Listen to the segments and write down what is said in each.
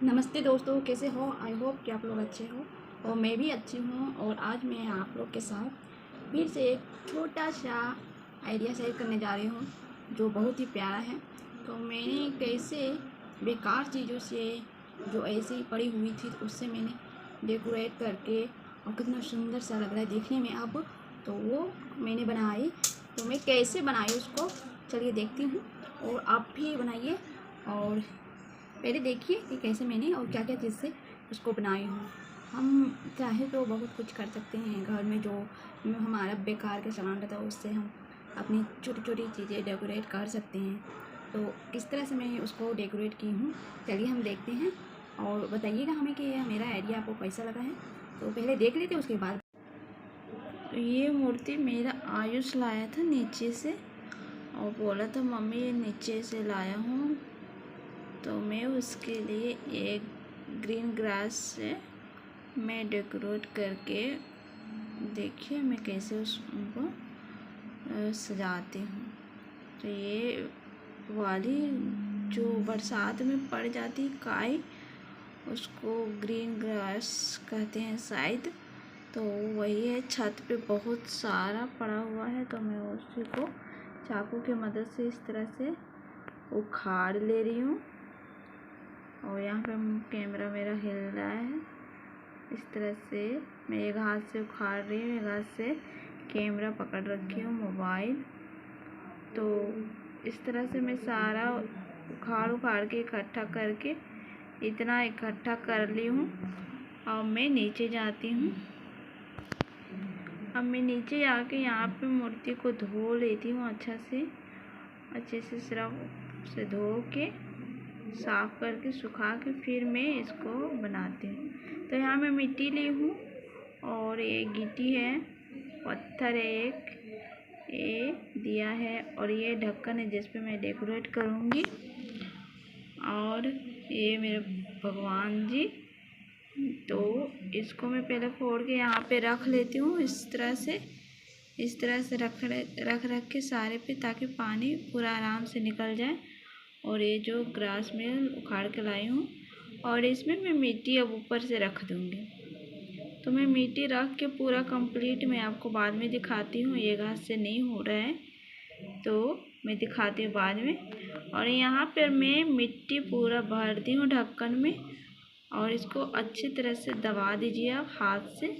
नमस्ते दोस्तों, कैसे हो? आई होप कि आप लोग अच्छे हो और मैं भी अच्छी हूँ। और आज मैं आप लोग के साथ फिर से एक छोटा सा आइडिया शेयर करने जा रही हूँ जो बहुत ही प्यारा है। तो मैंने कैसे बेकार चीज़ों से जो ऐसे ही पड़ी हुई थी उससे मैंने डेकोरेट करके और कितना सुंदर सा लग रहा है देखने में अब, तो वो मैंने बनाई। तो मैं कैसे बनाई उसको चलिए देखती हूँ और आप भी बनाइए। और पहले देखिए कि कैसे मैंने और क्या क्या चीज़ से उसको बनाई हूँ। हम चाहे तो बहुत कुछ कर सकते हैं घर में, जो हमारा बेकार का सामान रहता है उससे हम अपनी छोटी छोटी चीज़ें डेकोरेट कर सकते हैं। तो किस तरह से मैं उसको डेकोरेट की हूँ चलिए हम देखते हैं और बताइएगा हमें कि मेरा आइडिया आपको कैसा लगा है। तो पहले देख लेते उसके बाद। तो ये मूर्ति मेरा आयुष लाया था नीचे से और बोला था मम्मी ये नीचे से लाया हूँ, तो मैं उसके लिए एक ग्रीन ग्रास से मैं डेकोरेट करके देखिए मैं कैसे उनको सजाती हूँ। तो ये वाली जो बरसात में पड़ जाती काई, उसको ग्रीन ग्रास कहते हैं शायद, तो वही है। छत पे बहुत सारा पड़ा हुआ है तो मैं उसी को चाकू की मदद से इस तरह से उखाड़ ले रही हूँ। और यहाँ पे कैमरा मेरा हिल रहा है। इस तरह से मैं एक हाथ से उखाड़ रही हूँ, एक हाथ से कैमरा पकड़ रखी हूँ मोबाइल। तो इस तरह से मैं सारा उखाड़ के इकट्ठा करके इतना इकट्ठा कर ली हूँ। अब मैं नीचे जाती हूँ। अब मैं नीचे आके यहाँ पे मूर्ति को धो लेती हूँ अच्छे से सिर्फ से धो के साफ करके सुखा के फिर मैं इसको बनाती हूँ। तो यहाँ मैं मिट्टी ली हूँ और ये गिट्टी है, पत्थर है, एक ये दिया है और ये ढक्कन है जिस पे मैं डेकोरेट करूँगी। और ये मेरे भगवान जी, तो इसको मैं पहले फोड़ के यहाँ पे रख लेती हूँ इस तरह से रख के सारे पे, ताकि पानी पूरा आराम से निकल जाए। और ये जो ग्रास में उखाड़ के लाई हूँ और इसमें मैं मिट्टी अब ऊपर से रख दूँगी। तो मैं मिट्टी रख के पूरा कंप्लीट मैं आपको बाद में दिखाती हूँ। ये घास से नहीं हो रहा है तो मैं दिखाती हूँ बाद में। और यहाँ पर मैं मिट्टी पूरा भर दी हूँ ढक्कन में और इसको अच्छी तरह से दबा दीजिए आप हाथ से।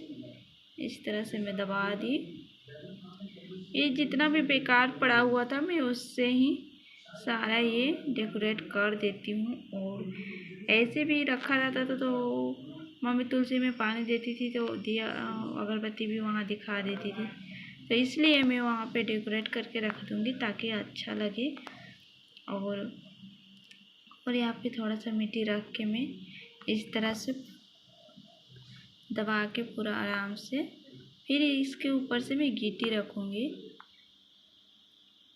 इस तरह से मैं दबा दी। ये जितना भी बेकार पड़ा हुआ था मैं उससे ही सारा ये डेकोरेट कर देती हूँ। और ऐसे भी रखा जाता था तो मम्मी तुलसी में पानी देती थी तो दिया अगरबत्ती भी वहाँ दिखा देती थी, तो इसलिए मैं वहाँ पे डेकोरेट करके रख दूँगी ताकि अच्छा लगे। और यहाँ पे थोड़ा सा मिट्टी रख के मैं इस तरह से दबा के पूरा आराम से, फिर इसके ऊपर से मैं गिट्टी रखूँगी।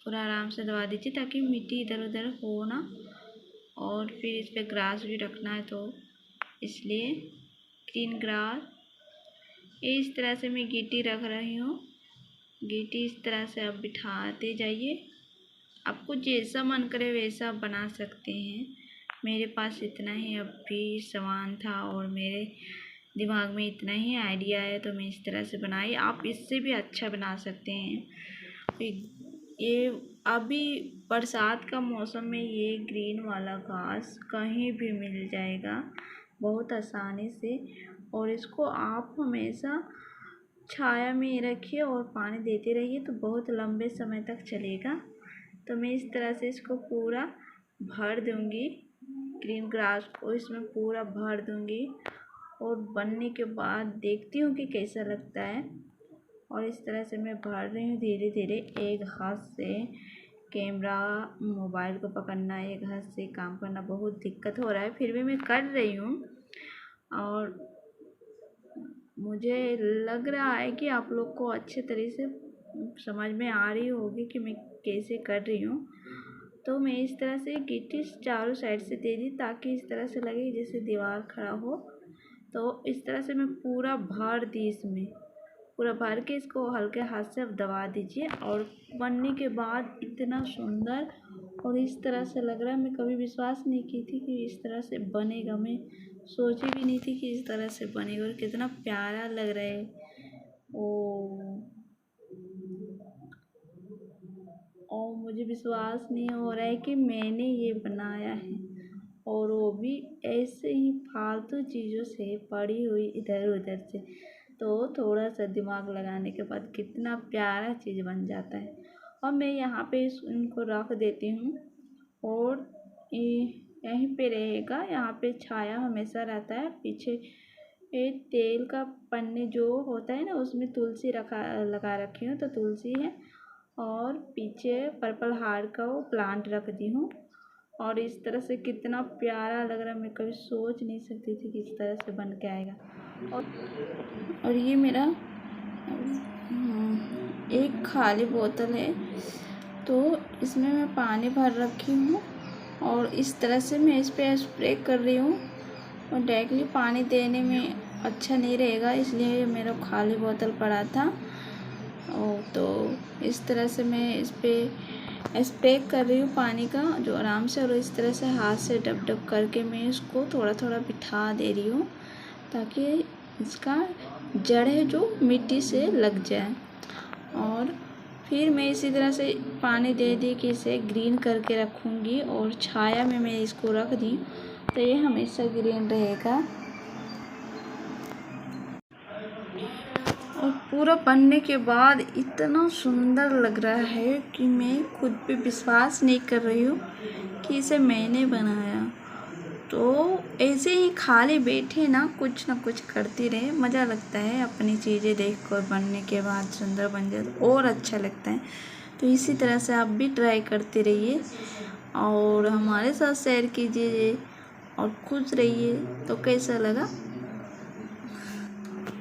पूरा आराम से दबा दीजिए ताकि मिट्टी इधर उधर हो ना। और फिर इस पर ग्रास भी रखना है तो इसलिए ग्रीन ग्रास। इस तरह से मैं गिट्टी रख रही हूँ। गिट्टी इस तरह से आप बिठाते जाइए। आपको जैसा मन करे वैसा बना सकते हैं। मेरे पास इतना ही अभी सामान था और मेरे दिमाग में इतना ही आइडिया है तो मैं इस तरह से बनाई। आप इससे भी अच्छा बना सकते हैं। ये अभी बरसात का मौसम में ये ग्रीन वाला घास कहीं भी मिल जाएगा बहुत आसानी से। और इसको आप हमेशा छाया में रखिए और पानी देते रहिए तो बहुत लंबे समय तक चलेगा। तो मैं इस तरह से इसको पूरा भर दूँगी, ग्रीन ग्रास को इसमें पूरा भर दूँगी। और बनने के बाद देखती हूँ कि कैसा लगता है। और इस तरह से मैं भर रही हूँ धीरे धीरे। एक हाथ से कैमरा मोबाइल को पकड़ना, एक हाथ से काम करना बहुत दिक्कत हो रहा है, फिर भी मैं कर रही हूँ। और मुझे लग रहा है कि आप लोग को अच्छे तरह से समझ में आ रही होगी कि मैं कैसे कर रही हूँ। तो मैं इस तरह से गिट्टी चारों साइड से दे दी ताकि इस तरह से लगे जैसे दीवार खड़ा हो। तो इस तरह से मैं पूरा भर दी इसमें पूरा भर के इसको हल्के हाथ से अब दबा दीजिए। और बनने के बाद इतना सुंदर और इस तरह से लग रहा है, मैं कभी विश्वास नहीं की थी कि इस तरह से बनेगा। मैं सोची भी नहीं थी कि इस तरह से बनेगा और कितना प्यारा लग रहा है। और मुझे विश्वास नहीं हो रहा है कि मैंने ये बनाया है, और वो भी ऐसे ही फालतू चीज़ों से पड़ी हुई इधर उधर से। तो थोड़ा सा दिमाग लगाने के बाद कितना प्यारा चीज़ बन जाता है। और मैं यहाँ पे इनको रख देती हूँ और यहीं पे रहेगा। यहाँ पे छाया हमेशा रहता है। पीछे तेल का पन्नी जो होता है ना, उसमें तुलसी लगा रखी हूँ, तो तुलसी है। और पीछे पर्पल हार्ट का वो प्लांट रख दी हूँ। और इस तरह से कितना प्यारा लग रहा है, मैं कभी सोच नहीं सकती थी कि इस तरह से बन के आएगा। और ये मेरा एक खाली बोतल है, तो इसमें मैं पानी भर रखी हूँ और इस तरह से मैं इस पर स्प्रे कर रही हूँ। और डायरेक्टली पानी देने में अच्छा नहीं रहेगा, इसलिए मेरा खाली बोतल पड़ा था। और तो इस तरह से मैं इस पर स्प्रे कर रही हूँ पानी का, जो आराम से। और इस तरह से हाथ से डब डब करके मैं इसको थोड़ा थोड़ा बिठा दे रही हूँ, ताकि इसका जड़ है जो मिट्टी से लग जाए। और फिर मैं इसी तरह से पानी दे दी कि इसे ग्रीन करके रखूँगी। और छाया में मैं इसको रख दी, तो ये हमेशा ग्रीन रहेगा। और पूरा बनने के बाद इतना सुंदर लग रहा है कि मैं खुद पे विश्वास नहीं कर रही हूँ कि इसे मैंने बनाया। तो ऐसे ही खाली बैठे ना कुछ करती रहे, मज़ा लगता है। अपनी चीज़ें देख कर बनने के बाद सुंदर बन जाए तो और अच्छा लगता है। तो इसी तरह से आप भी ट्राई करते रहिए और हमारे साथ शेयर कीजिए और खुश रहिए। तो कैसा लगा?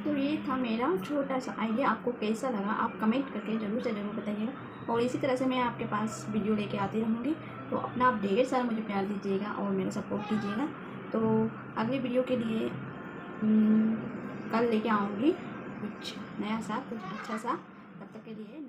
तो ये था मेरा छोटा सा आइडिया। आपको कैसा लगा आप कमेंट करके ज़रूर से ज़रूर बताइएगा। और इसी तरह से मैं आपके पास वीडियो लेके आती रहूँगी। तो अपना आप ढेर सारा मुझे प्यार दीजिएगा और मेरा सपोर्ट कीजिएगा। तो अगली वीडियो के लिए कल लेके आऊँगी कुछ नया सा, कुछ अच्छा सा। तब तक के लिए